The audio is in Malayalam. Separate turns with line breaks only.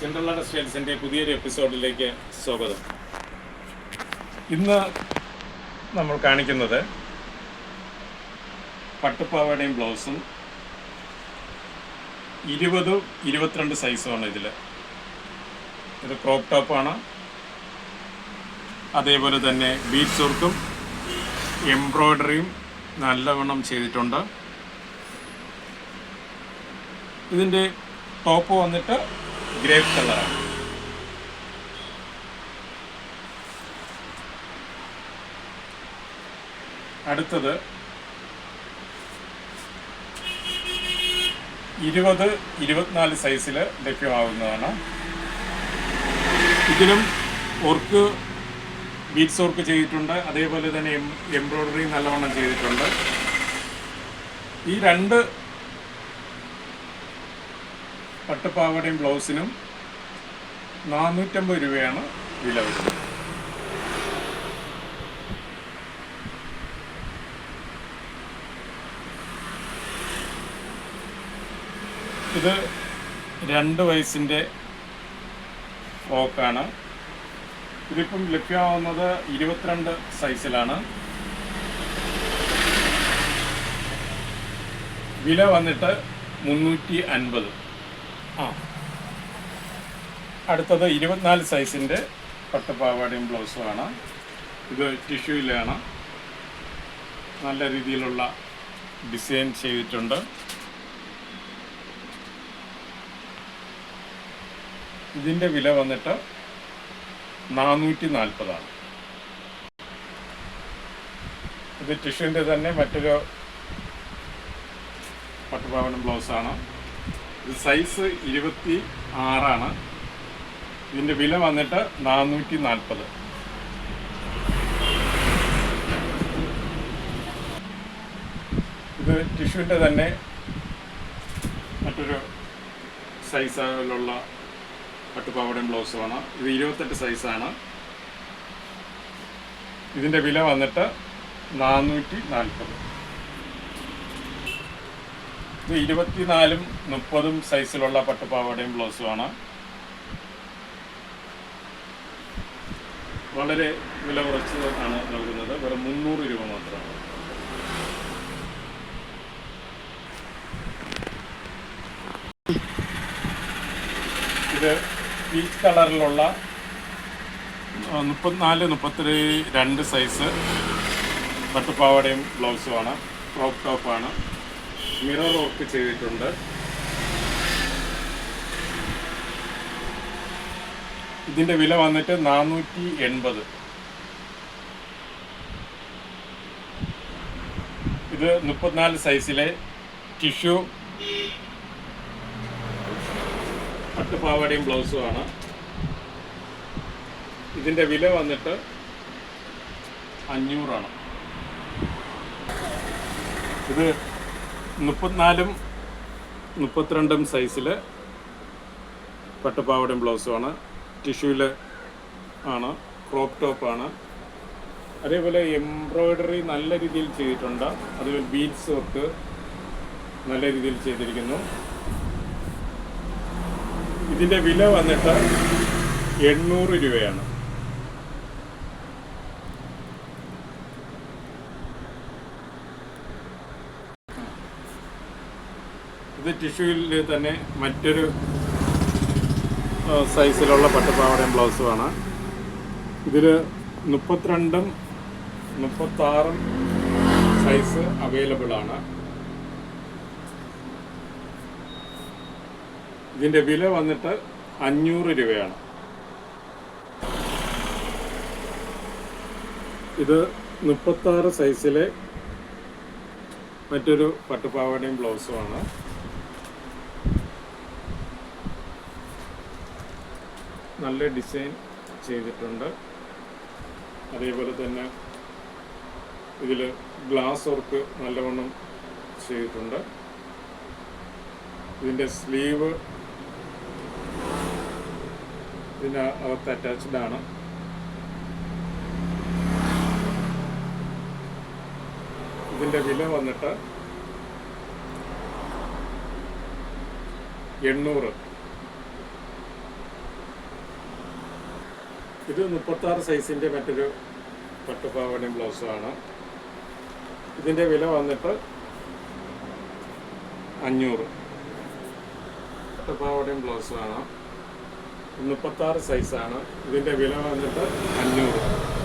സിൻഡ്രല്ല ടെക്സ്റ്റൈൽസിൻ്റെ പുതിയൊരു എപ്പിസോഡിലേക്ക് സ്വാഗതം. ഇന്ന് നമ്മൾ കാണിക്കുന്നത് പട്ടുപ്പാവാടയും ബ്ലൗസും 20-22 സൈസുമാണ്. ഇത് ക്രോപ്പ് ടോപ്പാണ്. അതേപോലെ തന്നെ ബീഡ്സ് വർക്കും എംബ്രോയ്ഡറിയും നല്ലവണ്ണം ചെയ്തിട്ടുണ്ട്. ഇതിൻ്റെ ടോപ്പ് വന്നിട്ട് ഗ്രേപ്പ് കളറാണ്. അടുത്തത് 20-24 സൈസിൽ ലഭ്യമാകുന്നതാണ്. ഇതിലും വർക്ക് ബീഡ്സ് വർക്ക് ചെയ്തിട്ടുണ്ട്. അതേപോലെ തന്നെ എംബ്രോയ്ഡറി നല്ലവണ്ണം ചെയ്തിട്ടുണ്ട്. ഈ രണ്ട് പട്ടുപ്പാവാടയും ബ്ലൗസിനും 450 രൂപയാണ് വില വരുന്നത്. ഇത് 2 വയസ്സിൻ്റെ ഫ്രോക്കാണ്. ഇതിപ്പം ലഭ്യമാവുന്നത് 22 സൈസിലാണ്. വില വന്നിട്ട് 350. അടുത്തത് 24 സൈസിൻ്റെ പട്ടുപാവാടയും ബ്ലൗസുമാണ്. ഇത് ടിഷ്യൂയിലാണ്. നല്ല രീതിയിലുള്ള ഡിസൈൻ ചെയ്തിട്ടുണ്ട്. ഇതിൻ്റെ വില വന്നിട്ട് 440 ആണ്. ഇത് ടിഷ്യൂവിൻ്റെ തന്നെ മറ്റൊരു പട്ടുപാവാടയും ബ്ലൗസാണ്. ഇത് സൈസ് 26 ആണ്. ഇതിൻ്റെ വില വന്നിട്ട് 440. ഇത് ടിഷ്യൂവിൻ്റെ തന്നെ മറ്റൊരു സൈസിലുള്ള പട്ടുപാവാടയും ബ്ലൗസുമാണ്. ഇത് 28 സൈസാണ്. ഇതിൻ്റെ വില വന്നിട്ട് 440. ഇത് 24-30 സൈസിലുള്ള പട്ടുപാവാടയും ബ്ലൗസുമാണ്. വളരെ വില കുറച്ച് ആണ് നൽകുന്നത്. വെറും 300 രൂപ മാത്രമാണ്. ഇത് പീച്ച് കളറിലുള്ള 34-32 സൈസ് പട്ടുപാവാടയും ബ്ലൗസുമാണ്. ക്രോപ്പ് ടോപ്പാണ്. മിറർ വർക്ക് ചെയ്തിട്ടുണ്ട്. ഇതിൻ്റെ വില വന്നിട്ട് 480. ഇത് 34 സൈസിലെ ടിഷ്യൂ പട്ടുപാവാടയും ബ്ലൗസുമാണ്. ഇതിൻ്റെ വില വന്നിട്ട് 500 ആണ്. ഇത് 34-32 സൈസിൽ പട്ടുപാവാടയും ബ്ലൗസുമാണ്. ടിഷ്യൂവിൽ ആണ്. ക്രോപ്പ് ടോപ്പാണ്. അതേപോലെ എംബ്രോയ്ഡറി നല്ല രീതിയിൽ ചെയ്തിട്ടുണ്ട്. അതുപോലെ ബീഡ്സ് വർക്ക് നല്ല രീതിയിൽ ചെയ്തിരിക്കുന്നു. ഇതിൻ്റെ വില വന്നിട്ട് 800 രൂപയാണ്. ഇത് ടിഷ്യൂവിൽ തന്നെ മറ്റൊരു സൈസിലുള്ള പട്ടുപാവാടയും ബ്ലൗസുമാണ്. ഇതിൽ 32-36 സൈസ് അവൈലബിൾ ആണ്. ഇതിൻ്റെ വില വന്നിട്ട് 500 രൂപയാണ്. ഇത് 36 സൈസിലെ മറ്റൊരു പട്ടുപാവാടയും ബ്ലൗസുമാണ്. നല്ല ഡിസൈൻ ചെയ്തിട്ടുണ്ട്. അതേപോലെ തന്നെ ഇതിൽ ഗ്ലാസ് വർക്ക് നല്ലവണ്ണം ചെയ്തിട്ടുണ്ട്. ഇതിൻ്റെ സ്ലീവ് ഇതിനകത്ത് അറ്റാച്ച്ഡ് ആണ്. ഇതിൻ്റെ വില വന്നിട്ട് 800. ഇത് 36 സൈസിൻ്റെ മറ്റൊരു പട്ടുപാവാടയും ബ്ലൗസുമാണ്. ഇതിൻ്റെ വില വന്നിട്ട് 500. പട്ടുപാവാടയും ബ്ലൗസുമാണ്. 36 സൈസാണ്. ഇതിൻ്റെ വില വന്നിട്ട് 500.